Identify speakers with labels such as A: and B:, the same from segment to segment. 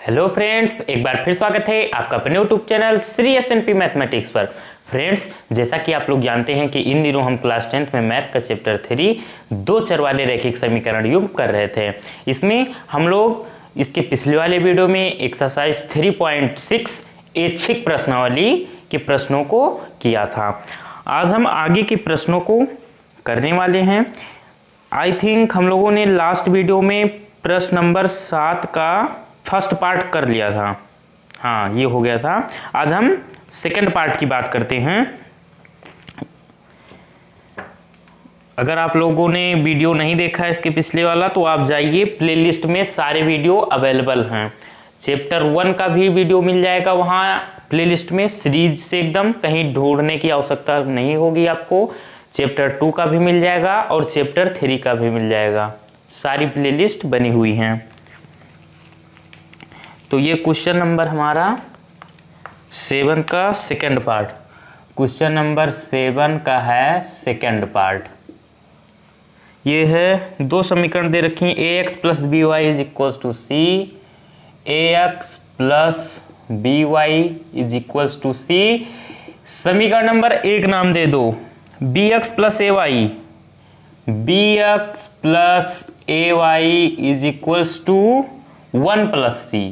A: Hello friends, एक बार फिर स्वागत है आपका अपने YouTube channel Shri S&P mathematics पर। फ्रेंड्स, जैसा कि आप लोग जानते हैं कि इन दिनों हम क्लास 10th में मैथ का चैप्टर 3 दो चर वाले रैखिक समीकरण युग्म कर रहे थे। इसमें हम लोग इसके पिछले वाले वीडियो में एक्सरसाइज 3.6 ऐच्छिक प्रश्नावली के प्रश्नों को किया था। आज हम आगे के प्रश्नों को करने वाले हैं। आई थिंक हम लोगों ने लास्ट वीडियो में प्रश्न नंबर 7 का फर्स्ट पार्ट कर लिया था। हाँ, ये हो गया था। आज हम सेकंड पार्ट की बात करते हैं। अगर आप लोगों ने वीडियो नहीं देखा है इसके पिछले वाला, तो आप जाइए, प्लेलिस्ट में सारे वीडियो अवेलेबल हैं। चैप्टर 1 का भी वीडियो मिल जाएगा वहाँ प्लेलिस्ट में, सीरीज से एकदम कहीं ढूंढने की आवश्यकता नहीं होगी आपको। चैप्टर 2 का भी मिल जाएगा और चैप्टर 3 का भी मिल जाएगा, सारी प्लेलिस्ट बनी हुई हैं। तो ये क्वेश्चन नंबर हमारा 7 का सेकंड पार्ट, क्वेश्चन नंबर 7 का है सेकंड पार्ट। ये है दो समीकरण दे रखी हैं, ax plus B Y is equals to C, ax plus B Y is equals to C. समीकरण नंबर 1 नाम दे दो bx plus A Y, bx plus A Y is equals to 1 plus C,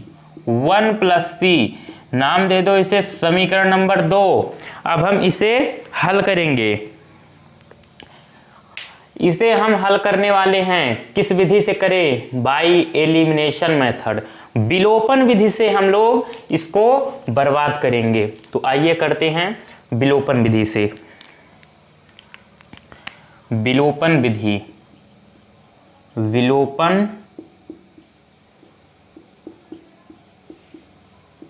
A: 1 plus C नाम दे दो इसे समीकरण number 2। अब हम इसे हल करेंगे। इसे हम हल करने वाले हैं, किस विधि से करें? बाय एलिमिनेशन मेथड, विलोपन विधि से हम लोग इसको बर्बाद करेंगे। तो आइए करते हैं विलोपन विधि से। विलोपन विधि, विलोपन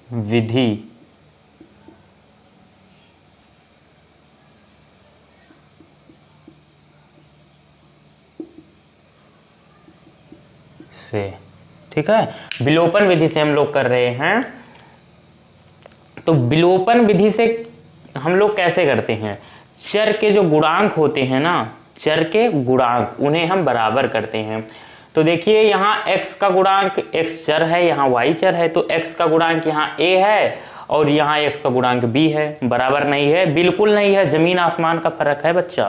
A: विधि से, ठीक है, विलोपन विधि से हम लोग कर रहे हैं। तो विलोपन विधि से हम लोग कैसे करते हैं? चर के जो गुणांक होते हैं ना, चर के गुणांक, उन्हें हम बराबर करते हैं। तो देखिए यहाँ x का गुणांक, x चर है, यहाँ y चर है, तो x का गुणांक यहाँ a है और यहाँ x का गुणांक b है। बराबर नहीं है, बिल्कुल नहीं है, जमीन आसमान का फर्क है बच्चा।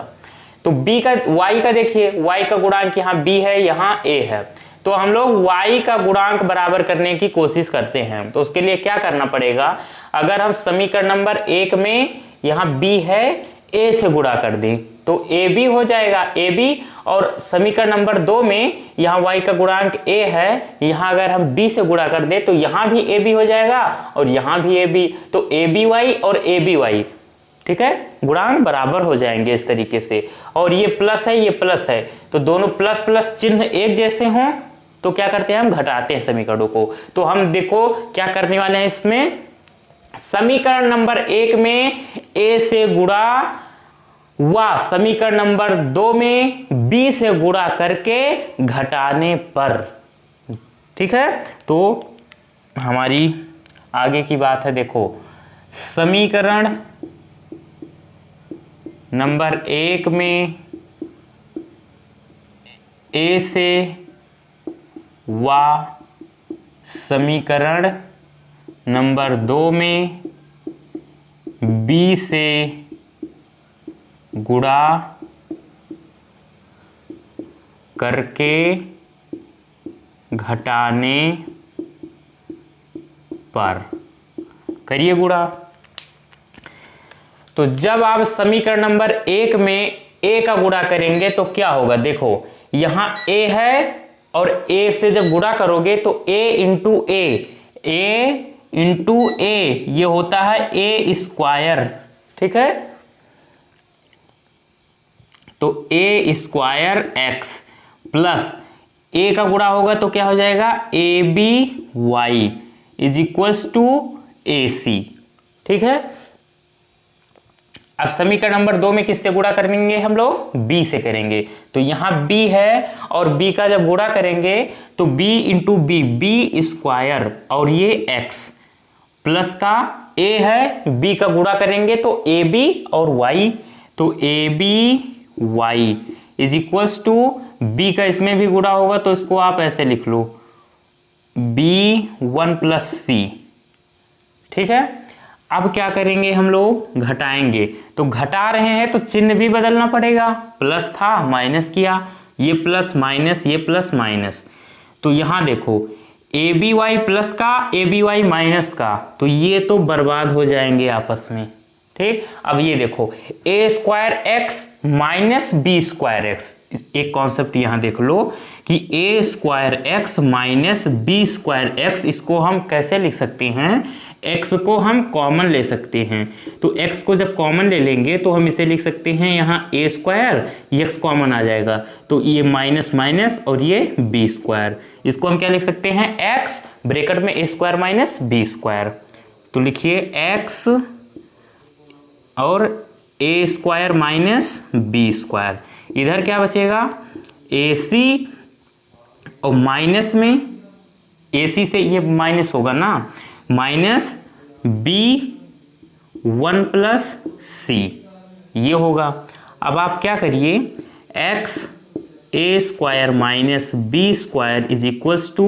A: तो b का, y का देखिए, y का गुणांक यहाँ b है, यहाँ a है। तो हम लोग y का गुणांक बराबर करने की कोशिश करते हैं। तो उसके लिए क्या करना पड़ेगा? अगर हम समीकरण नंबर 1 में यहाँ b है, a से गुणा कर दें तो ए बी हो जाएगा, ए बी। और समीकरण नंबर 2 में यहाँ y का गुणांक a है, यहाँ अगर हम b से गुणा कर दें तो यहाँ भी ए बी हो जाएगा और यहाँ भी ए बी। तो ए बी वाई और ए बी वाई, ठीक है, गुणांक बराबर हो जाएंगे इस तरीके से। और ये प्लस है, ये प्लस है, तो दोनों प्लस प्लस चिन्ह एक जैसे हों तो क्या करते हैं? हम घटाते हैं समीकरणों को। तो हम देखो क्या करने वाले हैं इसमें। समीकरण नंबर 1 में a से गुणा व समीकरण नंबर 2 में b से गुणा करके घटाने पर, ठीक है। तो हमारी आगे की बात है, देखो समीकरण नंबर 1 में a से व समीकरण नंबर 2 में b से गुणा करके घटाने पर करिए गुणा। तो जब आप समीकरण नंबर 1 में a का गुणा करेंगे तो क्या होगा? देखो यहाँ a है और a से जब गुणा करोगे तो a इंटू a ये होता है a स्क्वायर, ठीक है। तो a square x plus a का गुणा होगा तो क्या हो जाएगा? A B Y is equals to A C, ठीक है। अब समीकरण नंबर 2 में किससे गुणा करेंगे? हम लोग b से करेंगे। तो यहाँ b है और b का जब गुणा करेंगे तो b इंटू बी स्क्वायर और ये x प्लस का a है, b का गुणा करेंगे तो ए बी और y, तो A B Y is equals to B का इसमें भी गुणा होगा तो इसको आप ऐसे लिख लो B1 प्लस C। ठीक है, अब क्या करेंगे हम लोग, घटाएंगे। तो घटा रहे हैं तो चिन्ह भी बदलना पड़ेगा, प्लस था माइनस किया, ये प्लस माइनस, ये प्लस माइनस। तो यहाँ देखो ABY प्लस का ABY माइनस का, तो ये तो बर्बाद हो जाएंगे आपस में। ठीक, अब ये देखो A square X minus B square X, एक कॉन्सेप्ट यहाँ देख लो कि A square X minus B square X, इसको हम कैसे लिख सकते हैं, x को हम कॉमन ले सकते हैं। तो x को जब कॉमन ले लेंगे तो हम इसे लिख सकते हैं यहाँ ए स्क्वायर, x कॉमन आ जाएगा तो ये माइनस माइनस और ये बी स्क्वायर, इसको हम क्या लिख सकते हैं, x ब्रैकेट में A square minus B square. तो लिखिए x और ए स्क्वायर माइनस बी स्क्वायर, इधर क्या बचेगा AC और माइनस में AC से ये माइनस होगा ना, माइनस B1 प्लस C ये होगा। अब आप क्या करिए, x A square minus B square is equals to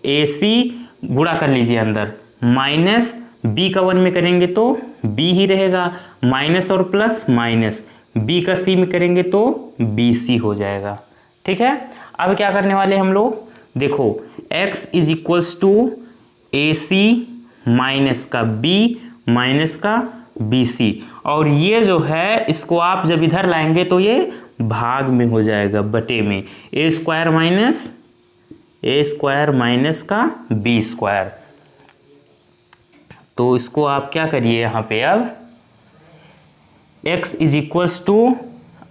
A: AC, गुणा कर लीजिए अंदर, माइनस b का 1 में करेंगे तो b ही रहेगा, माइनस और प्लस माइनस, b का c में करेंगे तो bc हो जाएगा। ठीक है, अब क्या करने वाले हम लोग, देखो x is equals to AC minus का b माइनस का BC, और ये जो है इसको आप जब इधर लाएंगे तो ये भाग में हो जाएगा, बटे में, ए स्क्वायर माइनस का बी स्क्वायर। तो इसको आप क्या करिए यहाँ पे, अब x इज इक्वल्स टू,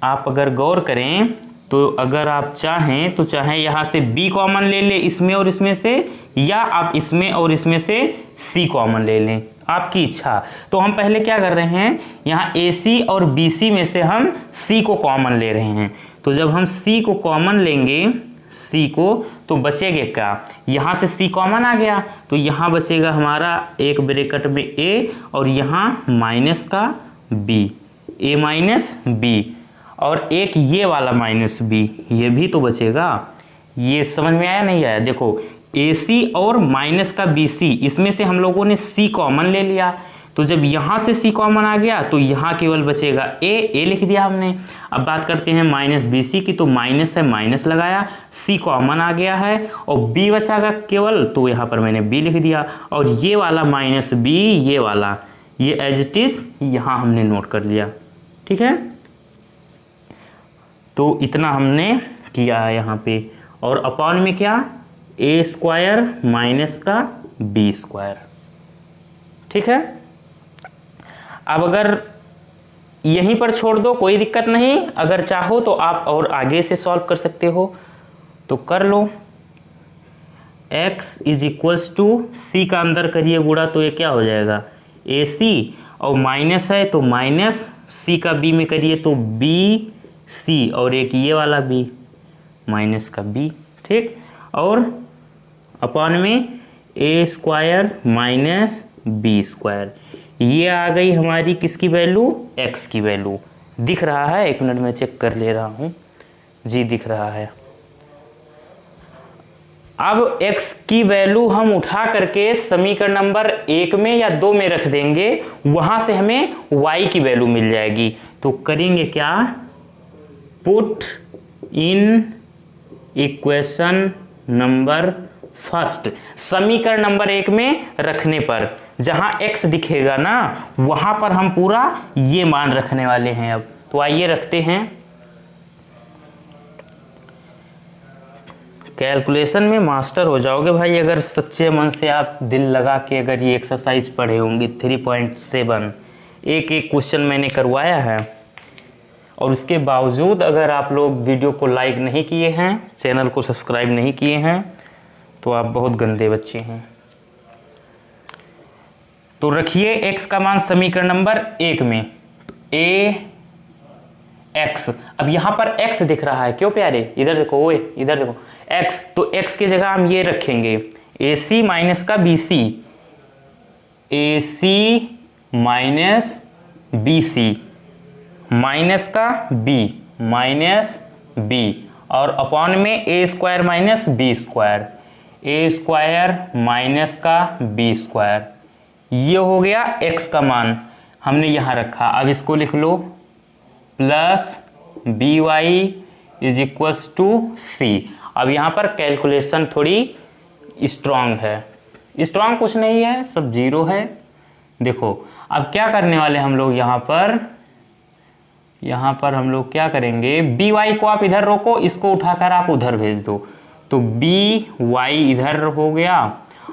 A: आप अगर गौर करें तो अगर आप चाहें तो चाहे यहाँ से b कॉमन ले ले इसमें और इसमें से, या आप इसमें और इसमें से c कॉमन ले लें, आपकी इच्छा। तो हम पहले क्या कर रहे हैं, यहाँ AC और BC में से हम c को कॉमन ले रहे हैं। तो जब हम c को कॉमन लेंगे, c को, तो बचेगा क्या, यहाँ से c कॉमन आ गया तो यहाँ बचेगा हमारा एक ब्रैकेट में a और यहाँ माइनस का b, a माइनस b, और एक ये वाला माइनस b, ये भी तो बचेगा। ये समझ में आया नहीं आया, देखो AC और माइनस का BC, इसमें से हम लोगों ने c कॉमन ले लिया, तो जब यहाँ से c कॉमन आ गया तो यहाँ केवल बचेगा a लिख दिया हमने। अब बात करते हैं माइनस BC की, तो माइनस है माइनस लगाया, c कॉमन आ गया है और b बचागा केवल, तो यहाँ पर मैंने b लिख दिया, और ये वाला माइनस b, ये वाला, ये एज इट इज यहाँ हमने नोट कर लिया। ठीक है, तो इतना हमने किया है यहाँ पे, और अपॉन में क्या, ए स्क्वायर माइनस का बी स्क्वायर। ठीक है, अब अगर यहीं पर छोड़ दो कोई दिक्कत नहीं, अगर चाहो तो आप और आगे से सॉल्व कर सकते हो, तो कर लो। x इज इक्वल्स टू सी का अंदर करिए गुणा, तो ये क्या हो जाएगा AC, और माइनस है तो माइनस, c का b में करिए तो BC, और एक ये वाला b माइनस का b। ठीक, और अपॉन में A square minus B square, ये आ गई हमारी किसकी वैल्यू, x की वैल्यू। दिख रहा है, एक मिनट में चेक कर ले रहा हूँ, जी दिख रहा है। अब x की वैल्यू हम उठा करके समीकरण नंबर 1 में या 2 में रख देंगे, वहां से हमें y की वैल्यू मिल जाएगी। तो करेंगे क्या, put in equation number first, समीकरण नंबर 1 में रखने पर जहां x दिखेगा ना, वहां पर हम पूरा ये मान रखने वाले हैं। अब तो आइए रखते हैं, कैलकुलेशन में मास्टर हो जाओगे भाई अगर सच्चे मन से आप दिल लगा के अगर ये एक्सरसाइज पढ़े होंगे। 3.7 एक क्वेश्चन मैंने करवाया है, और उसके बावजूद अगर आप लोग वीडियो को लाइक नहीं किए हैं, चैनल को सब्सक्राइब नहीं किए हैं, तो आप बहुत गंदे बच्चे हैं। तो रखिए x का मान समीकरण नंबर 1 में, ax, अब यहां पर x दिख रहा है, क्यों प्यारे, इधर देखो, ओए इधर देखो x, तो x की जगह हम ये रखेंगे AC माइनस का BC, AC minus BC, minus का b माइनस b, और अपॉन में A square minus B square, A square minus का बी स्क्वायर, ये हो गया x का मान हमने यहाँ रखा। अब इसको लिख लो plus B Y is equals to C. अब यहाँ पर कैलकुलेशन थोड़ी स्ट्रांग है, स्ट्रांग कुछ नहीं है, सब जीरो है। देखो अब क्या करने वाले हम लोग यहाँ पर हम लोग क्या करेंगे, बी वाई को आप इधर रोको, इसको उठाकर आप उधर भेज दो, तो बी वाई इधर हो गया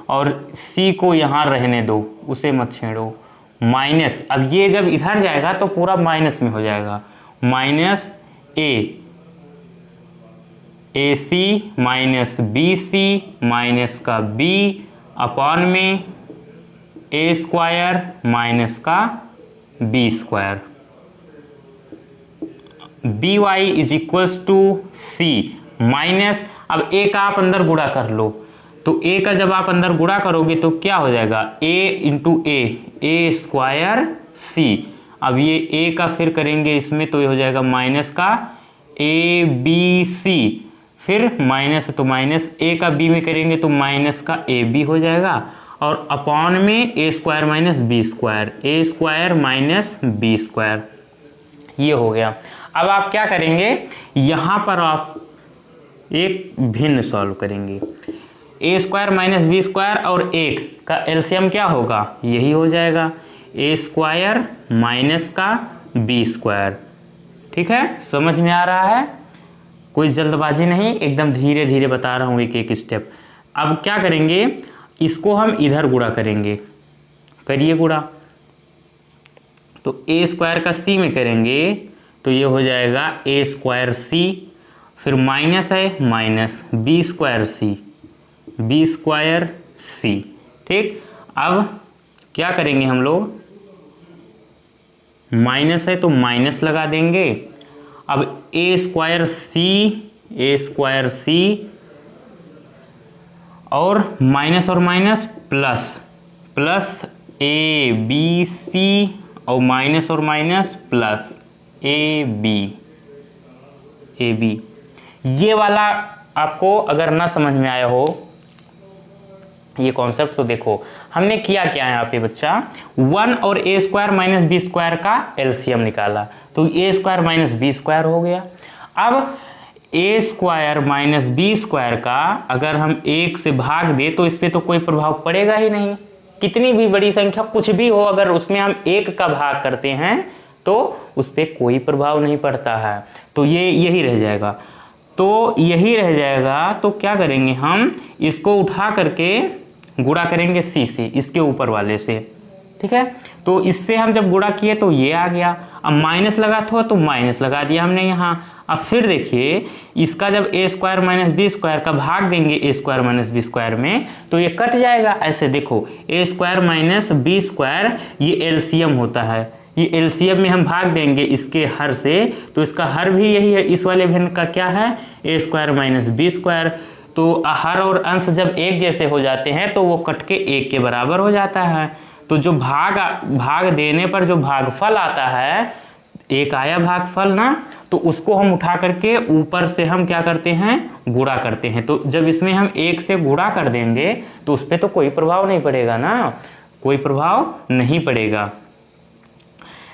A: और सी को यहाँ रहने दो, उसे मत छेड़ो। माइनस, अब ये जब इधर जाएगा तो पूरा माइनस में हो जाएगा, minus A C minus B C minus का बी अपॉन में ए स्क्वायर माइनस का B square. B Y is equals to C minus, अब ए का आप अंदर गुणा कर लो, तो ए का जब आप अंदर गुणा करोगे तो क्या हो जाएगा, ए इंटू ए स्क्वायर सी। अब ये ए का फिर करेंगे इसमें तो ये हो जाएगा माइनस का ए बी सी, फिर माइनस तो माइनस ए का बी में करेंगे तो माइनस का ए बी हो जाएगा, और अपॉन में A square minus B square, A square minus B square, ये हो गया। अब आप क्या करेंगे, यहाँ पर आप एक भिन्न सॉल्व करेंगे, ए स्क्वायर माइनस बी स्क्वायर और एक का एलसीएम क्या होगा, यही हो जाएगा ए स्क्वायर माइनस का बी स्क्वायर। ठीक है, समझ में आ रहा है, कोई जल्दबाजी नहीं, एकदम धीरे धीरे बता रहा हूँ एक एक स्टेप। अब क्या करेंगे, इसको हम इधर गुणा करेंगे, करिए गुणा, तो ए स्क्वायर का सी में करेंगे तो ये हो जाएगा ए स्क्वायर सी, फिर माइनस है माइनस बी स्क्वायर सी। ठीक, अब क्या करेंगे हम लोग, माइनस है तो माइनस लगा देंगे, अब ए स्क्वायर सी और minus plus A B C और माइनस और माइनस प्लस ए बी। ये वाला आपको अगर ना समझ में आया हो ये कॉन्सेप्ट, तो देखो हमने किया क्या है यहाँ पे बच्चा, 1 और ए स्क्वायर माइनस बी स्क्वायर का एलसीएम निकाला, तो ए स्क्वायर माइनस बी स्क्वायर हो गया। अब ए स्क्वायर माइनस बी स्क्वायर का अगर हम 1 से भाग दे तो इस पर तो कोई प्रभाव पड़ेगा ही नहीं, कितनी भी बड़ी संख्या कुछ भी हो, अगर उसमें हम 1 का भाग करते हैं तो उस पर कोई प्रभाव नहीं पड़ता है, तो ये यही रह जाएगा। तो क्या करेंगे, हम इसको उठा करके गुणा करेंगे सी से, इसके ऊपर वाले से। ठीक है, तो इससे हम जब गुणा किए तो ये आ गया, अब माइनस लगा था तो माइनस लगा दिया हमने यहाँ। अब फिर देखिए इसका जब ए स्क्वायर माइनस बी स्क्वायर का भाग देंगे ए स्क्वायर माइनस बी स्क्वायर में तो ये कट जाएगा। ऐसे देखो A square minus B square ये एलसीएम होता है, ये एलसीएम में हम भाग देंगे इसके हर से, तो इसका हर भी यही है, इस वाले भिन्न का क्या है, ए स्क्वायर माइनस बी स्क्वायर। तो हर और अंश जब एक जैसे हो जाते हैं तो वो कट के 1 के बराबर हो जाता है। तो जो भाग देने पर जो भागफल आता है, एक आया भागफल ना, तो उसको हम उठा करके ऊपर से हम क्या करते हैं, गुणा करते हैं। तो जब इसमें हम 1 से गुणा कर देंगे तो उस पर तो कोई प्रभाव नहीं पड़ेगा ना, कोई प्रभाव नहीं पड़ेगा।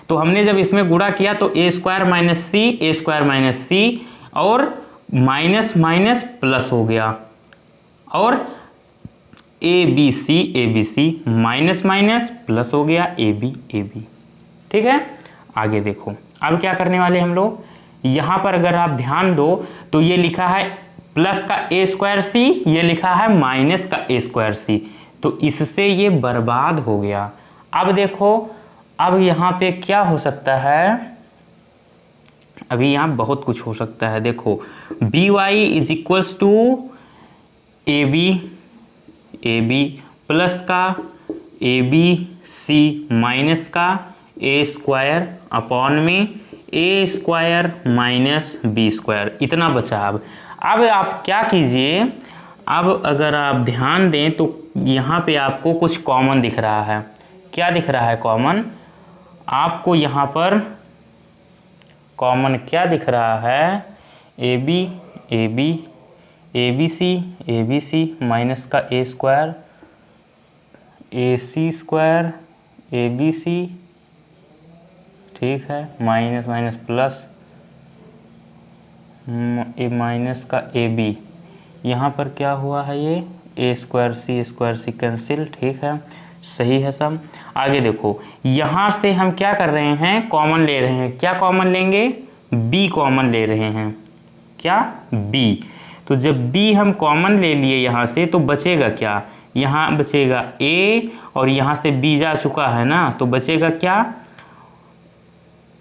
A: तो हमने जब इसमें गुणा किया तो ए स्क्वायर माइनस सी और माइनस माइनस प्लस हो गया, और A B C minus minus plus हो गया ए बी। ठीक है, आगे देखो अब क्या करने वाले हम लोग, यहाँ पर अगर आप ध्यान दो तो ये लिखा है प्लस का ए स्क्वायर सी, ये लिखा है माइनस का ए स्क्वायर सी, तो इससे ये बर्बाद हो गया। अब देखो अब यहाँ पे क्या हो सकता है, अभी यहाँ बहुत कुछ हो सकता है। देखो B Y is equals to A B plus का ए बी सी माइनस का ए स्क्वायर अपॉन में A square minus B square, इतना बचा। अब आप क्या कीजिए, अब अगर आप ध्यान दें तो यहाँ पे आपको कुछ कॉमन दिख रहा है। क्या दिख रहा है कॉमन आपको, यहाँ पर कॉमन क्या दिख रहा है, ए बी ABC माइनस का ए स्क्वायर AC स्क्वायर ABC, ठीक है, माइनस माइनस प्लस माइनस का AB, यहाँ पर क्या हुआ है ये ए स्क्वायर सी कैंसिल, ठीक है, सही है सब। आगे देखो, यहाँ से हम क्या कर रहे हैं, कॉमन ले रहे हैं। क्या कॉमन लेंगे, B कॉमन ले रहे हैं। क्या, B। तो जब B हम कॉमन ले लिए यहाँ से, तो बचेगा क्या, यहाँ बचेगा A और यहाँ से B जा चुका है ना, तो बचेगा क्या,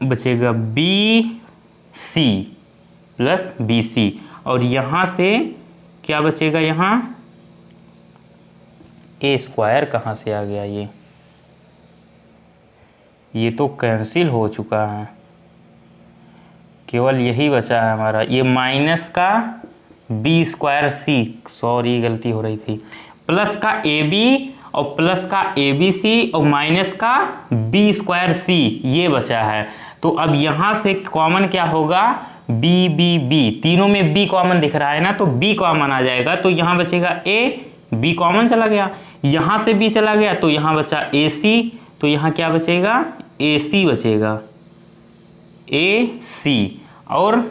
A: बचेगा BC प्लस BC, और यहाँ से क्या बचेगा, यहाँ ए स्क्वायर कहाँ से आ गया, ये तो कैंसिल हो चुका है, केवल यही बचा है हमारा, ये माइनस का बी स्क्वायर सी, सॉरी गलती हो रही थी, प्लस का ए बी और प्लस का ए बी सी और माइनस का बी स्क्वायर सी, ये बचा है। तो अब यहाँ से कॉमन क्या होगा, बी बी बी, तीनों में बी कॉमन दिख रहा है ना, तो बी कॉमन आ जाएगा, तो यहाँ बचेगा ए, बी कॉमन चला गया, यहाँ से बी चला गया तो यहाँ बचा ए सी, तो यहाँ क्या बचेगा, ए सी बचेगा, ए सी, और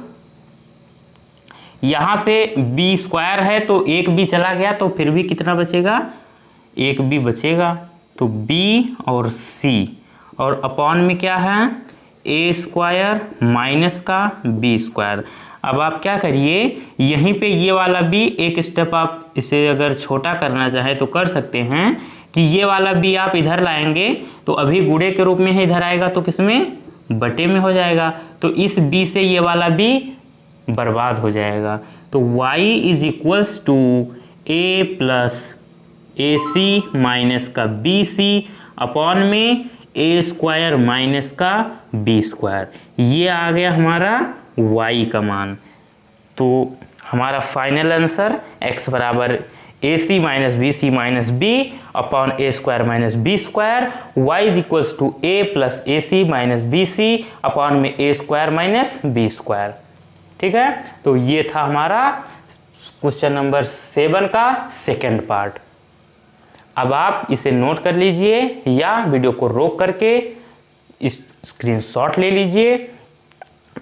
A: यहाँ से बी स्क्वायर है तो एक बी चला गया, तो फिर भी कितना बचेगा, एक बी बचेगा, तो बी और सी, और अपॉन में क्या है, ए स्क्वायर माइनस का बी स्क्वायर। अब आप क्या करिए, यहीं पे ये वाला भी एक स्टेप आप इसे अगर छोटा करना चाहे तो कर सकते हैं, कि ये वाला भी आप इधर लाएंगे तो अभी गुणे के रूप में है, इधर आएगा तो किसमें, बटे में हो जाएगा, तो इस b से ये वाला b बर्बाद हो जाएगा। तो y is equals to a plus A C minus का बी सी अपॉन में ए स्क्वायर माइनस का बी स्क्वायर, ये आ गया हमारा y का मान। तो हमारा फाइनल आंसर x बराबर A C minus B C minus B upon A square minus B square, y is equals to A plus A C minus B C upon में A square minus B square. ठीक है, तो ये था हमारा question number 7 का second part. अब आप इसे नोट कर लीजिए या वीडियो को रोक करके इस स्क्रीनशॉट ले लीजिए।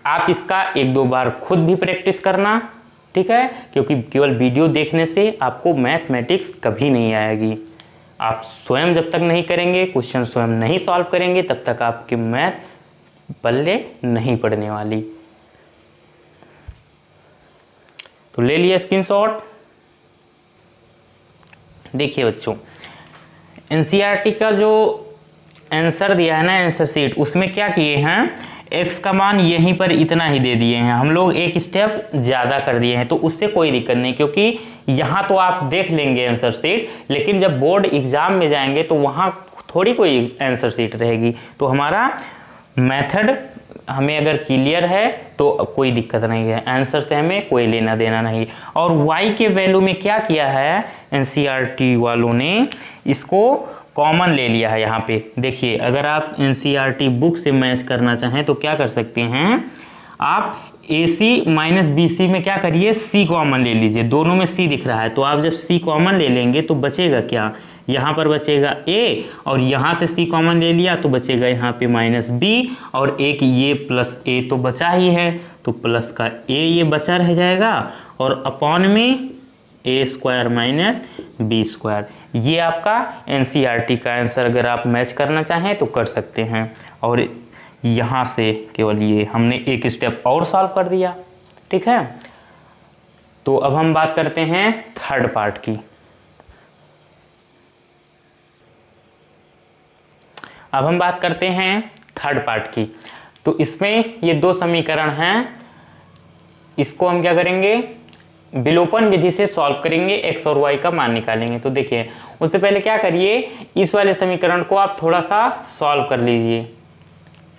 A: आप इसका 1-2 बार खुद भी प्रैक्टिस करना, ठीक है, क्योंकि केवल वीडियो देखने से आपको मैथमेटिक्स कभी नहीं आएगी। आप स्वयं जब तक नहीं करेंगे, क्वेश्चन स्वयं नहीं सॉल्व करेंगे, तब तक आपके मैथ पल्ले नहीं पड़ने वाली। तो ले लिया स्क्रीनशॉट। देखिए बच्चों, एनसीईआरटी का जो आंसर दिया है ना, आंसर शीट, उसमें क्या किए हैं, x का मान यहीं पर इतना ही दे दिए हैं, हम लोग एक स्टेप ज़्यादा कर दिए हैं, तो उससे कोई दिक्कत नहीं, क्योंकि यहाँ तो आप देख लेंगे आंसर शीट, लेकिन जब बोर्ड एग्जाम में जाएंगे तो वहाँ थोड़ी कोई आंसर शीट रहेगी। तो हमारा मेथड हमें अगर क्लियर है तो कोई दिक्कत नहीं है, आंसर से हमें कोई लेना देना नहीं। और y के वैल्यू में क्या किया है एनसीईआरटी वालों ने, इसको कॉमन ले लिया है। यहाँ पे देखिए, अगर आप एनसीईआरटी बुक से मैच करना चाहें तो क्या कर सकते हैं, आप AC माइनस BC में क्या करिए, C कॉमन ले लीजिए, दोनों में C दिख रहा है, तो आप जब C कॉमन ले लेंगे तो बचेगा क्या, यहाँ पर बचेगा A, और यहाँ से C कॉमन ले लिया तो बचेगा यहाँ पे माइनस B, और एक ये प्लस A तो बचा ही है, तो प्लस का A ये बचा रह जाएगा, और अपॉन में A square minus B square. ये आपका एनसीईआरटी का आंसर अगर आप मैच करना चाहें तो कर सकते हैं। और यहाँ से केवल ये हमने एक स्टेप और सॉल्व कर दिया। ठीक है, तो अब हम बात करते हैं थर्ड पार्ट की। अब हम बात करते हैं थर्ड पार्ट की। तो इसमें ये 2 समीकरण हैं, इसको हम क्या करेंगे, विलोपन विधि से सॉल्व करेंगे, x और y का मान निकालेंगे। तो देखिए, उससे पहले क्या करिए, इस वाले समीकरण को आप थोड़ा सा सॉल्व कर लीजिए,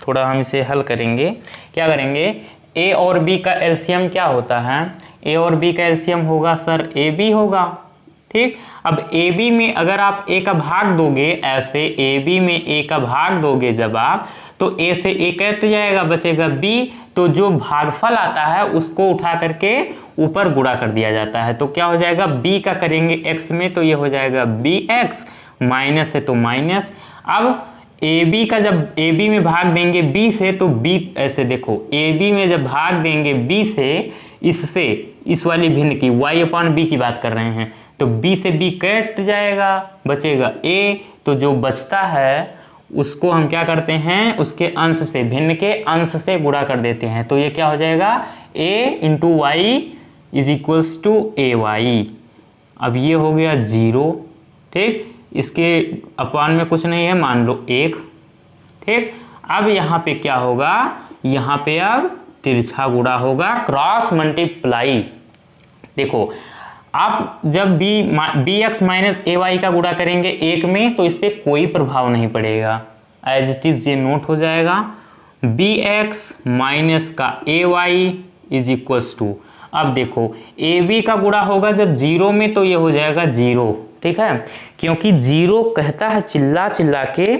A: थोड़ा हम इसे हल करेंगे। क्या करेंगे, a और b का एलसीएम क्या होता है, a और b का एलसीएम होगा सर ab होगा, ठीक। अब ए बी में अगर आप ए का भाग दोगे, ऐसे ए बी में ए का भाग दोगे जब आप, तो ए से ए कट जाएगा, बचेगा बी। तो जो भागफल आता है उसको उठा करके ऊपर गुणा कर दिया जाता है। तो क्या हो जाएगा, बी का करेंगे एक्स में तो ये हो जाएगा बी एक्स, माइनस है तो माइनस। अब ए बी का जब ए बी में भाग देंगे बी से तो बी, ऐसे देखो ए बी में जब भाग देंगे बी से, इससे इस वाली भिन्न की y अपॉन बी की बात कर रहे हैं, तो b से b कट जाएगा, बचेगा a। तो जो बचता है उसको हम क्या करते हैं, उसके अंश से, भिन्न के अंश से गुणा कर देते हैं। तो ये क्या हो जाएगा, a into Y is equals to A Y. अब ये हो गया 0, ठीक। इसके अपॉन में कुछ नहीं है, मान लो 1, ठीक। अब यहाँ पे क्या होगा, यहाँ पे अब तिरछा गुणा होगा, क्रॉस मल्टीप्लाई। देखो आप जब बी एक्स माइनस ए वाई का गुणा करेंगे 1 में तो इस पर कोई प्रभाव नहीं पड़ेगा, एज इट इज ये नोट हो जाएगा। बी एक्स माइनस का ए वाई इज इक्वल्स टू, अब देखो ए बी का गुणा होगा जब 0 में तो ये हो जाएगा 0, ठीक है। क्योंकि 0 कहता है चिल्ला चिल्ला के,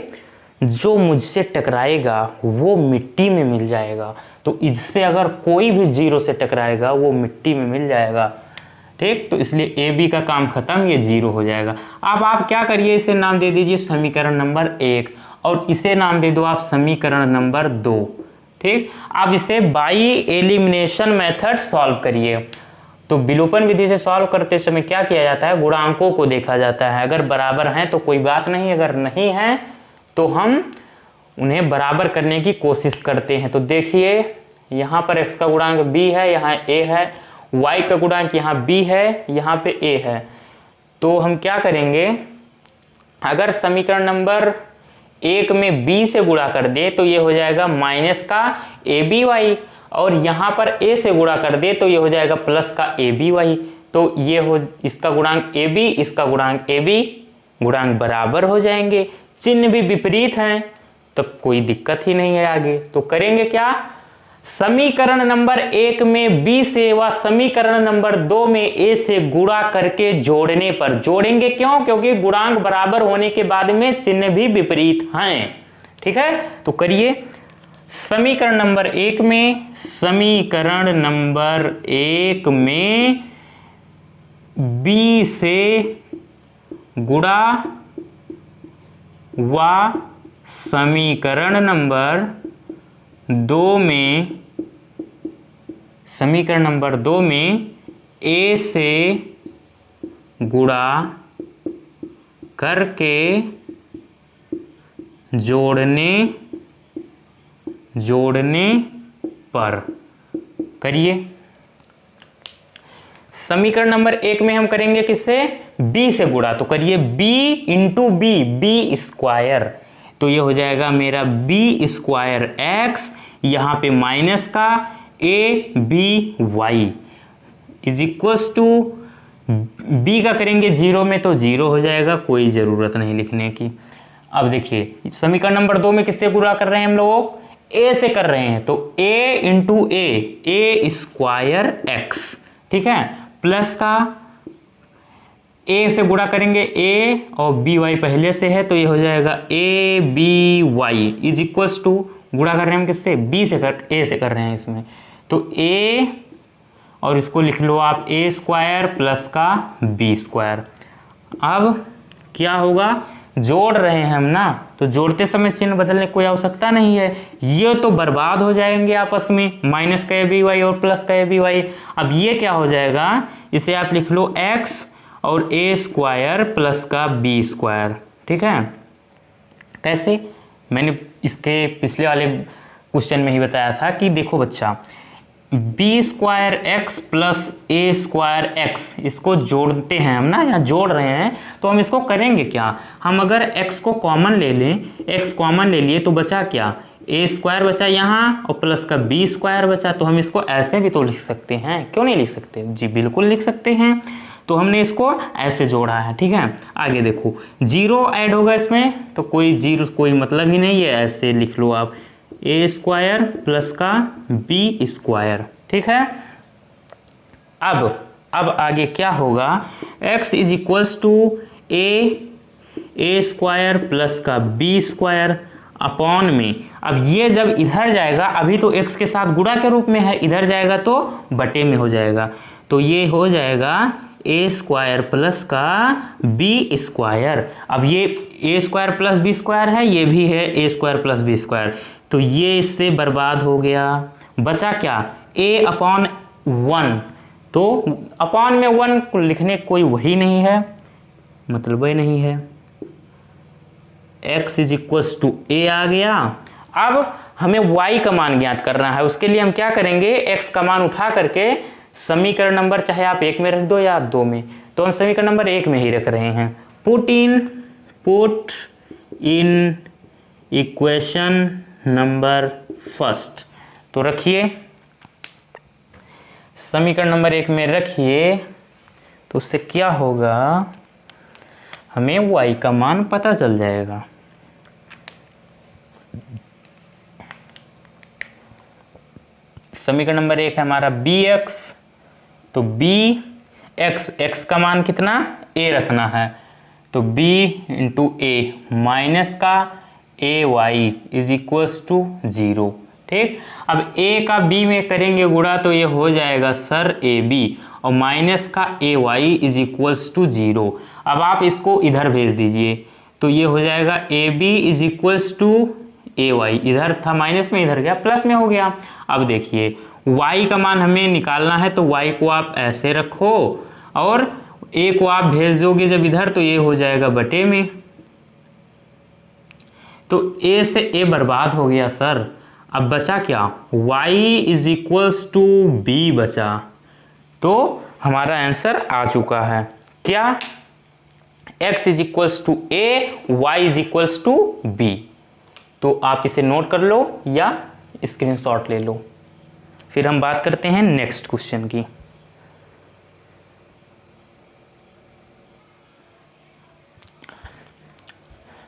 A: जो मुझसे टकराएगा वो मिट्टी में मिल जाएगा। तो इससे अगर कोई भी 0 से टकराएगा वो मिट्टी में मिल जाएगा, ठीक। तो इसलिए ए बी का काम खत्म, ये 0 हो जाएगा। अब आप क्या करिए, इसे नाम दे दीजिए समीकरण नंबर 1 और इसे नाम दे दो आप समीकरण नंबर 2, ठीक। अब इसे बाई एलिमिनेशन मेथड सॉल्व करिए। तो विलोपन विधि से सॉल्व करते समय क्या किया जाता है, गुणांकों को देखा जाता है। अगर बराबर हैं तो कोई बात नहीं, अगर नहीं है तो हम उन्हें बराबर करने की कोशिश करते हैं। तो देखिए यहाँ पर x का गुणांक b है, यहाँ a है, y का गुणांक यहाँ b है, यहाँ पे a है। तो हम क्या करेंगे, अगर समीकरण नंबर 1 में b से गुणा कर दे तो ये हो जाएगा माइनस का ए बी वाई, और यहाँ पर a से गुणा कर दे तो ये हो जाएगा प्लस का ए बी वाई। तो ये हो, इसका गुणांक ए बी, इसका गुणांक ए बी, गुणांक बराबर हो जाएंगे, चिन्ह भी विपरीत हैं, तब कोई दिक्कत ही नहीं है आगे। तो करेंगे क्या, समीकरण नंबर 1 में b से व समीकरण नंबर 2 में a से गुणा करके जोड़ने पर, जोड़ेंगे क्यों, क्योंकि गुणांक बराबर होने के बाद में चिन्ह भी विपरीत हैं, ठीक है। तो करिए, समीकरण नंबर 1 में, समीकरण नंबर 1 में b से गुणा व समीकरण नंबर 2 में, समीकरण नंबर 2 में a से गुणा करके जोड़ने पर करिए। समीकरण नंबर 1 में हम करेंगे किससे, b से गुणा, तो करिए b इंटू बी स्क्वायर, तो ये हो जाएगा मेरा b स्क्वायर एक्स, यहाँ पे माइनस का A B Y is equals to, b का करेंगे 0 में तो 0 हो जाएगा, कोई ज़रूरत नहीं लिखने की। अब देखिए समीकरण नंबर 2 में किससे गुणा कर रहे हैं हम लोग, a से कर रहे हैं, तो a into A square x, ठीक है, प्लस का a से गुणा करेंगे a और बी वाई पहले से है तो ये हो जाएगा A B Y is equals to, गुणा कर रहे हैं हम किससे, b से कर, a से कर रहे हैं इसमें, तो a और इसको लिख लो आप a स्क्वायर प्लस का b स्क्वायर। अब क्या होगा, जोड़ रहे हैं हम ना, तो जोड़ते समय चिन्ह बदलने की कोई आवश्यकता नहीं है, ये तो बर्बाद हो जाएंगे आपस में, माइनस का ए बी वाई और प्लस का ए बी वाई। अब ये क्या हो जाएगा, इसे आप लिख लो x और ए स्क्वायर प्लस का बी स्क्वायर, ठीक है। कैसे, मैंने इसके पिछले वाले क्वेश्चन में ही बताया था कि देखो बच्चा, बी स्क्वायर एक्स प्लस ए स्क्वायर एक्स, इसको जोड़ते हैं हम ना, यहाँ जोड़ रहे हैं, तो हम इसको करेंगे क्या, हम अगर x को कॉमन ले लें, x कॉमन ले लिए तो बचा क्या, ए स्क्वायर बचा यहाँ और प्लस का बी स्क्वायर बचा। तो हम इसको ऐसे भी तो लिख सकते हैं, क्यों नहीं लिख सकते, जी बिल्कुल लिख सकते हैं। तो हमने इसको ऐसे जोड़ा है, ठीक है। आगे देखो 0 ऐड होगा इसमें, तो कोई 0 कोई मतलब ही नहीं है, ऐसे लिख लो आप ए स्क्वायर प्लस का बी स्क्वायर, ठीक है। अब आगे क्या होगा, x is equals to A square plus का बी स्क्वायर अपॉन में, अब ये जब इधर जाएगा, अभी तो x के साथ गुणा के रूप में है, इधर जाएगा तो बटे में हो जाएगा, तो ये हो जाएगा ए स्क्वायर प्लस का बी स्क्वायर। अब ये ए स्क्वायर प्लस बी स्क्वायर है, ये भी है ए स्क्वायर प्लस बी स्क्वायर, तो ये इससे बर्बाद हो गया। बचा क्या, ए अपॉन 1, तो अपॉन में 1 को लिखने कोई वही नहीं है, मतलब वही नहीं है। x इज इक्वल्स टू ए आ गया। अब हमें y का मान ज्ञात करना है, उसके लिए हम क्या करेंगे, x का मान उठा करके समीकरण नंबर चाहे आप 1 में रख दो या 2 में, तो हम समीकरण नंबर 1 में ही रख रहे हैं। Put in equation number first, तो रखिए समीकरण नंबर 1 में रखिए, तो उससे क्या होगा, हमें y का मान पता चल जाएगा। समीकरण नंबर 1 है हमारा bx, तो x का मान कितना, a रखना है, तो b इंटू ए माइनस का ए वाई इज इक्वल्स टू 0। ठीक, अब a का b में करेंगे गुणा, तो ये हो जाएगा सर ab, और माइनस का ए वाई इज इक्वल्स टू 0। अब आप इसको इधर भेज दीजिए, तो ये हो जाएगा A B is equals to A Y, इधर था माइनस में, इधर गया प्लस में हो गया। अब देखिए y का मान हमें निकालना है, तो y को आप ऐसे रखो और a को आप भेज दोगे जब इधर, तो ये हो जाएगा बटे में, तो a से a बर्बाद हो गया सर। अब बचा क्या, y is equals to B बचा, तो हमारा आंसर आ चुका है क्या, x is equals to A, y is equals to B. तो आप इसे नोट कर लो या स्क्रीनशॉट ले लो। फिर हम बात करते हैं नेक्स्ट क्वेश्चन की।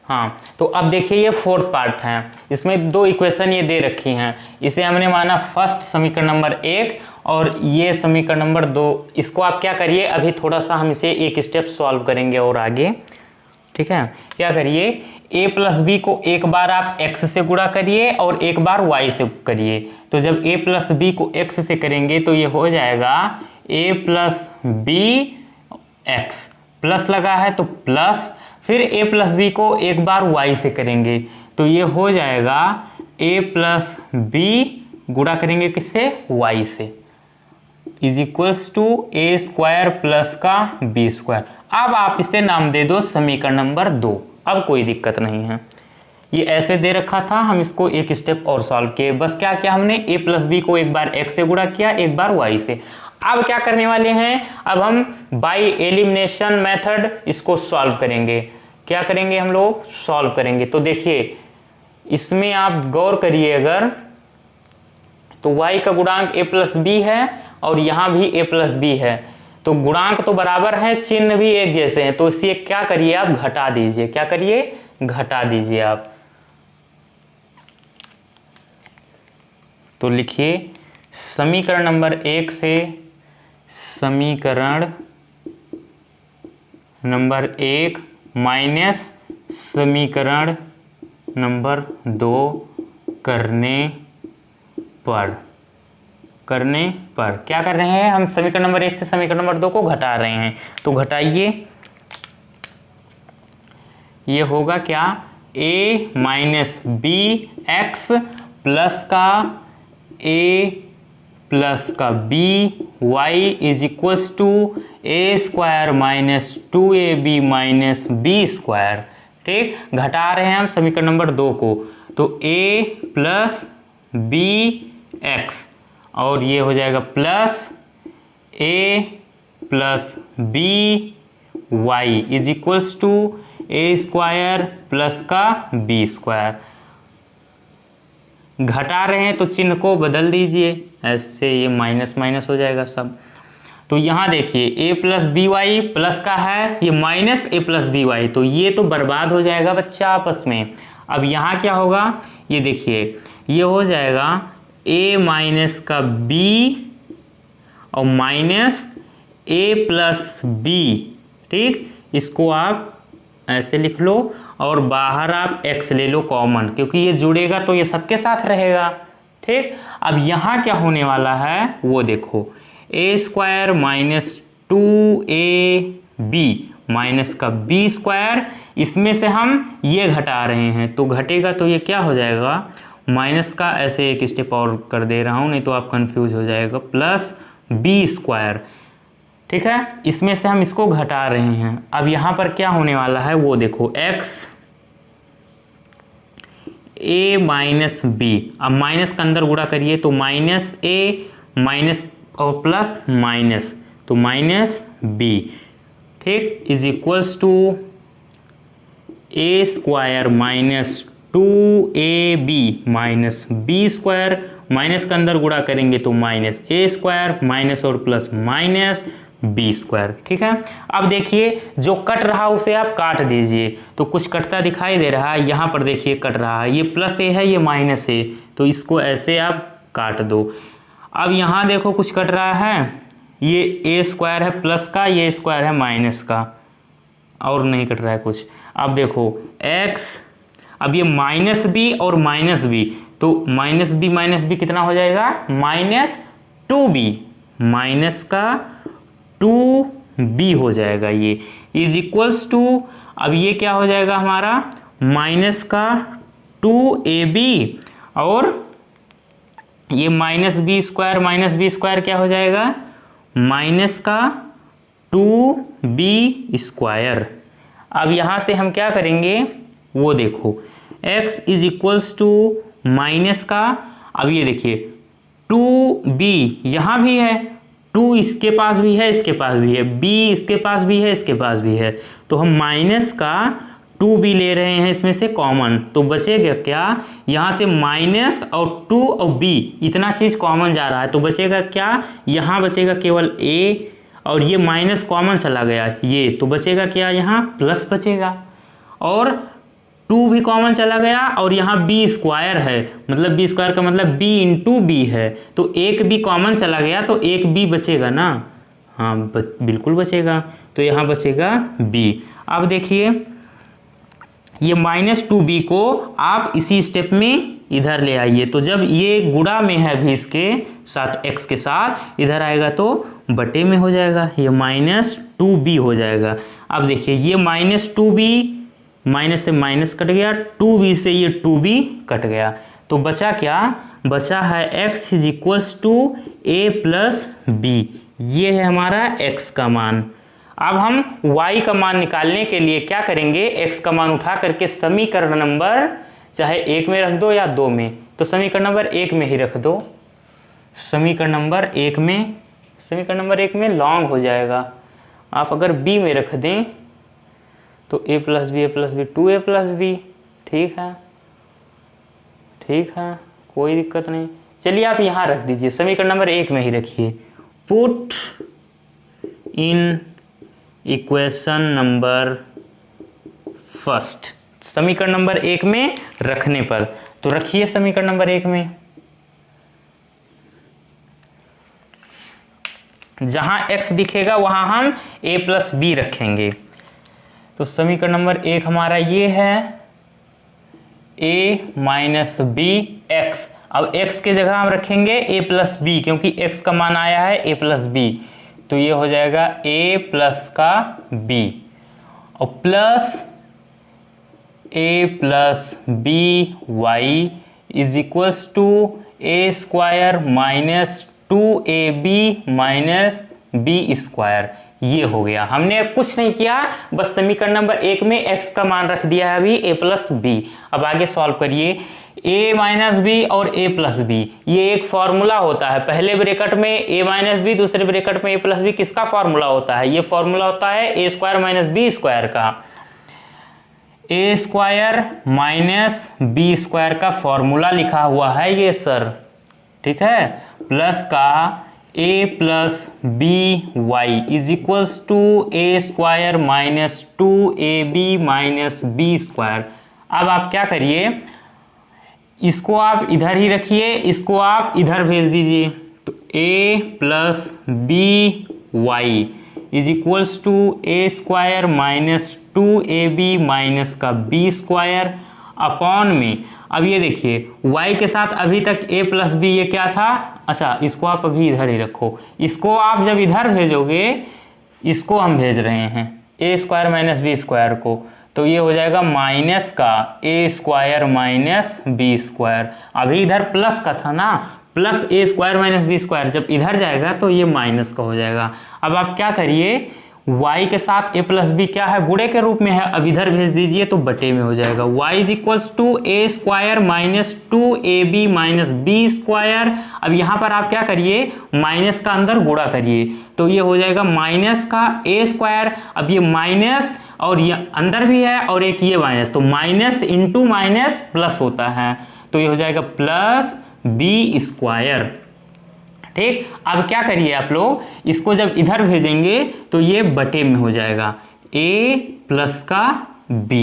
A: हाँ, तो अब देखिए ये फोर्थ पार्ट है, इसमें 2 इक्वेशन ये दे रखी हैं, इसे हमने माना फर्स्ट समीकरण नंबर 1 और ये समीकरण नंबर 2। इसको आप क्या करिए, अभी थोड़ा सा हम इसे एक स्टेप सॉल्व करेंगे और आगे, ठीक है। क्या करिए, a प्लस बी को एक बार आप x से गुणा करिए और एक बार y से करिए, तो जब a प्लस बी को x से करेंगे तो ये हो जाएगा a plus B X, plus लगा है तो प्लस, फिर a प्लस बी को एक बार y से करेंगे तो ये हो जाएगा a प्लस बी गुणा करेंगे किससे, y से, is equals to A square plus का बी स्क्वायर। अब आप इसे नाम दे दो समीकरण नंबर 2, अब कोई दिक्कत नहीं है। ये ऐसे दे रखा था, हम इसको एक स्टेप और सॉल्व किए, बस क्या किया हमने, a प्लस बी को एक बार x से गुणा किया, एक बार y से। अब क्या करने वाले हैं, अब हम बाय एलिमिनेशन मेथड इसको सॉल्व करेंगे। क्या करेंगे हम लोग, सॉल्व करेंगे। तो देखिए इसमें आप गौर करिए, अगर तो y का गुणांक a प्लस बी है और यहाँ भी a प्लस बी है, तो गुणांक तो बराबर है, चिन्ह भी एक जैसे हैं, तो इसे क्या करिए आप घटा दीजिए। क्या करिए, घटा दीजिए आप। तो लिखिए समीकरण नंबर 1 से समीकरण नंबर 1 माइनस समीकरण नंबर 2 करने पर क्या कर रहे हैं हम, समीकरण नंबर 1 से समीकरण नंबर 2 को घटा रहे हैं, तो घटाइए। ये होगा क्या, a minus B X plus का a प्लस का b Y is equals to A square minus 2ab minus B square. ठीक, घटा रहे हैं हम समीकरण नंबर 2 को, तो a प्लस बी एक्स और ये हो जाएगा plus a plus B Y is equals to A square plus का बी स्क्वायर। घटा रहे हैं तो चिन्ह को बदल दीजिए, ऐसे ये माइनस माइनस हो जाएगा सब। तो यहाँ देखिए a plus B Y plus का है, ये minus a plus B Y, तो ये तो बर्बाद हो जाएगा बच्चा आपस में। अब यहाँ क्या होगा, ये देखिए ये हो जाएगा a माइनस का b और माइनस ए प्लस बी, ठीक, इसको आप ऐसे लिख लो और बाहर आप x ले लो कॉमन, क्योंकि ये जुड़ेगा तो ये सबके साथ रहेगा, ठीक। अब यहाँ क्या होने वाला है वो देखो, A square minus 2ab minus का बी स्क्वायर, इसमें से हम ये घटा रहे हैं तो घटेगा तो ये क्या हो जाएगा, माइनस का ऐसे एक स्टेप और कर दे रहा हूँ नहीं तो आप कंफ्यूज हो जाएगा, प्लस बी स्क्वायर, ठीक है। इसमें से हम इसको घटा रहे हैं। अब यहाँ पर क्या होने वाला है वो देखो, x a माइनस बी, अब माइनस का अंदर गुणा करिए तो माइनस ए माइनस और प्लस माइनस तो माइनस बी, ठीक, is equals to A square minus 2ab minus B square, minus का अंदर गुणा करेंगे तो माइनस ए स्क्वायर माइनस और प्लस माइनस बी स्क्वायर, ठीक है। अब देखिए जो कट रहा उसे आप काट दीजिए, तो कुछ कटता दिखाई दे रहा है, यहाँ पर देखिए कट रहा है, ये प्लस ए है ये माइनस ए, तो इसको ऐसे आप काट दो। अब यहाँ देखो कुछ कट रहा है, ये ए स्क्वायर है प्लस का, ये स्क्वायर है माइनस का, और नहीं कट रहा है कुछ। अब देखो x, अब ये माइनस बी और माइनस बी, तो माइनस बी कितना हो जाएगा, माइनस 2b, माइनस का 2b हो जाएगा, ये इज इक्वल्स टू, अब ये क्या हो जाएगा हमारा, माइनस का 2ab और ये माइनस बी स्क्वायर क्या हो जाएगा, माइनस का 2b स्क्वायर। अब यहाँ से हम क्या करेंगे वो देखो, x is equals to minus का, अब ये देखिए 2b यहाँ भी है, 2 इसके पास भी है इसके पास भी है, b इसके पास भी है इसके पास भी है, तो हम माइनस का 2b ले रहे हैं इसमें से कॉमन, तो बचेगा क्या, यहाँ से माइनस और 2 और b इतना चीज़ कॉमन जा रहा है, तो बचेगा क्या, यहाँ बचेगा केवल a और ये माइनस कॉमन चला गया ये, तो बचेगा क्या, यहाँ प्लस बचेगा, और 2 भी कॉमन चला गया और यहाँ b स्क्वायर है, मतलब b स्क्वायर का मतलब b इंटू बी है, तो एक b कॉमन चला गया तो एक b बचेगा ना, हाँ बिल्कुल बचेगा, तो यहाँ बचेगा b। अब देखिए ये माइनस 2b को आप इसी स्टेप में इधर ले आइए, तो जब ये गुणा में है भी इसके साथ x के साथ, इधर आएगा तो बटे में हो जाएगा, ये माइनस 2b हो जाएगा। अब देखिए ये माइनस 2b, माइनस से माइनस कट गया, 2b से ये 2b कट गया, तो बचा क्या, बचा है x is equals to a plus B, ये है हमारा x का मान। अब हम y का मान निकालने के लिए क्या करेंगे, x का मान उठा करके समीकरण नंबर चाहे 1 में रख दो या 2 में, तो समीकरण नंबर 1 में ही रख दो, समीकरण नंबर 1 में, समीकरण नंबर 1 में लॉन्ग हो जाएगा, आप अगर b में रख दें तो a plus B 2a plus B, ठीक है, ठीक है, कोई दिक्कत नहीं। चलिए आप यहाँ रख दीजिए, समीकरण नंबर 1 में ही रखिए, put in equation number first, समीकरण नंबर 1 में रखने पर, तो रखिए समीकरण नंबर 1 में, जहां x दिखेगा वहां हम a प्लस बी रखेंगे, तो समीकरण नंबर 1 हमारा ये है a माइनस बी एक्स, अब x के जगह हम रखेंगे a प्लस बी, क्योंकि x का मान आया है a प्लस बी, तो ये हो जाएगा a प्लस का b और plus a plus B Y is equals to a square minus 2ab minus B square, ये हो गया। हमने कुछ नहीं किया, बस समीकरण नंबर 1 में x का मान रख दिया है अभी a प्लस बी। अब आगे सॉल्व करिए, a माइनस बी और a प्लस बी, ये एक फॉर्मूला होता है, पहले ब्रैकेट में a माइनस बी, दूसरे ब्रैकेट में a प्लस बी, किसका फॉर्मूला होता है, ये फॉर्मूला होता है a square minus B square का, a square minus B square का फॉर्मूला लिखा हुआ है ये सर, ठीक है, प्लस का a plus B Y is equals to a square minus 2ab minus B square. अब आप क्या करिए, इसको आप इधर ही रखिए, इसको आप इधर भेज दीजिए, तो a plus B Y is equals to A square minus 2ab minus का बी स्क्वायर अपॉन में, अब ये देखिए y के साथ अभी तक a प्लस बी ये क्या था, अच्छा इसको आप अभी इधर ही रखो, इसको आप जब इधर भेजोगे, इसको हम भेज रहे हैं ए स्क्वायर माइनस बी स्क्वायर को, तो ये हो जाएगा माइनस का ए स्क्वायर माइनस बी स्क्वायर, अभी इधर प्लस का था ना, प्लस ए स्क्वायर माइनस बी स्क्वायर, जब इधर जाएगा तो ये माइनस का हो जाएगा। अब आप क्या करिए, y के साथ a प्लस बी क्या है, गुणे के रूप में है, अब इधर भेज दीजिए तो बटे में हो जाएगा, y is equals to A square minus 2ab minus B square. अब यहाँ पर आप क्या करिए, माइनस का अंदर गुणा करिए, तो ये हो जाएगा माइनस का a स्क्वायर, अब ये माइनस और ये अंदर भी है और एक ये माइनस, तो माइनस इंटू माइनस प्लस होता है, तो ये हो जाएगा प्लस बी स्क्वायर। ठीक, अब क्या करिए आप लोग, इसको जब इधर भेजेंगे तो ये बटे में हो जाएगा a प्लस का b।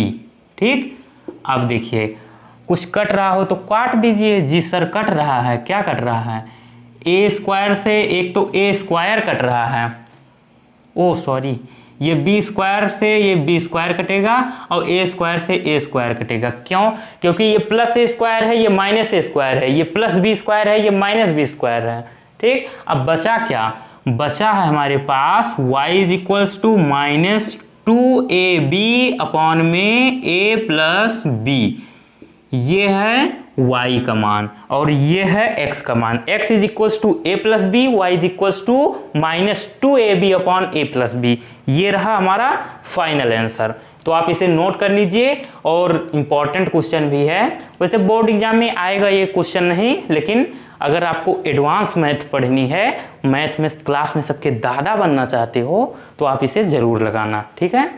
A: ठीक, अब देखिए कुछ कट रहा हो तो काट दीजिए, जी सर कट रहा है, क्या कट रहा है, a स्क्वायर से एक तो a स्क्वायर कट रहा है, ओ सॉरी ये b स्क्वायर से ये b स्क्वायर कटेगा और a स्क्वायर से a स्क्वायर कटेगा, क्यों, क्योंकि ये प्लस a स्क्वायर है, ये माइनस a स्क्वायर है, ये प्लस b स्क्वायर है, ये माइनस b स्क्वायर है। ठीक, अब बचा क्या, बचा है हमारे पास y is equals to minus 2ab upon में a प्लस बी, ये है y का मान और ये है x का मान, x is equals to a plus B, y is equals to minus 2ab upon a plus B, ये रहा हमारा फाइनल आंसर। तो आप इसे नोट कर लीजिए और इम्पॉर्टेंट क्वेश्चन भी है, वैसे बोर्ड एग्जाम में आएगा ये क्वेश्चन नहीं, लेकिन अगर आपको एडवांस मैथ पढ़नी है, मैथ में क्लास में सबके दादा बनना चाहते हो, तो आप इसे ज़रूर लगाना। ठीक है,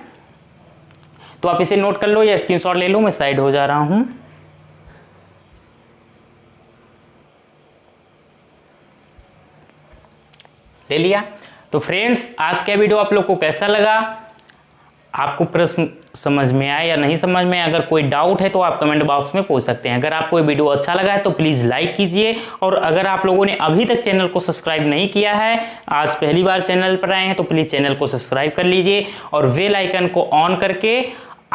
A: तो आप इसे नोट कर लो या स्क्रीनशॉट ले लो, मैं साइड हो जा रहा हूँ। ले लिया। तो फ्रेंड्स आज का वीडियो आप लोग को कैसा लगा, आपको प्रश्न समझ में आया या नहीं समझ में आया, अगर कोई डाउट है तो आप कमेंट बॉक्स में पूछ सकते हैं। अगर आपको ये वीडियो अच्छा लगा है तो प्लीज़ लाइक कीजिए, और अगर आप लोगों ने अभी तक चैनल को सब्सक्राइब नहीं किया है, आज पहली बार चैनल पर आए हैं, तो प्लीज़ चैनल को सब्सक्राइब कर लीजिए और बेल आइकन को ऑन करके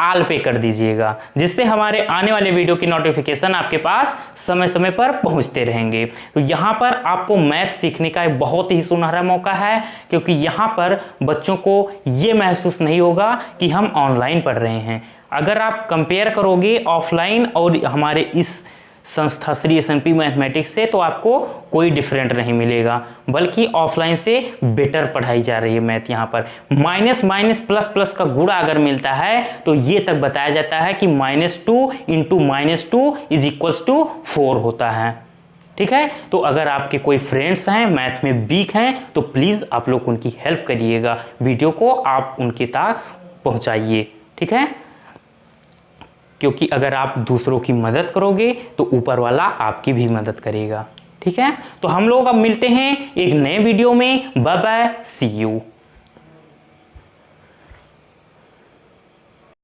A: ऑल पे कर दीजिएगा, जिससे हमारे आने वाले वीडियो की नोटिफिकेशन आपके पास समय समय पर पहुंचते रहेंगे। तो यहाँ पर आपको मैथ सीखने का एक बहुत ही सुनहरा मौका है, क्योंकि यहाँ पर बच्चों को ये महसूस नहीं होगा कि हम ऑनलाइन पढ़ रहे हैं। अगर आप कंपेयर करोगे ऑफलाइन और हमारे इस संस्था श्री SMP मैथमेटिक्स से, तो आपको कोई डिफरेंट नहीं मिलेगा, बल्कि ऑफलाइन से बेटर पढ़ाई जा रही है मैथ। यहाँ पर माइनस माइनस प्लस प्लस का गुणा अगर मिलता है तो ये तक बताया जाता है कि -2 इंटू -2 इज इक्वल्स टू 4 होता है। ठीक है, तो अगर आपके कोई फ्रेंड्स हैं मैथ में वीक हैं तो प्लीज़ आप लोग उनकी हेल्प करिएगा, वीडियो को आप उनके तक पहुँचाइए। ठीक है, क्योंकि अगर आप दूसरों की मदद करोगे तो ऊपर वाला आपकी भी मदद करेगा। ठीक है, तो हम लोग अब मिलते हैं एक नए वीडियो में। Bye bye, see you.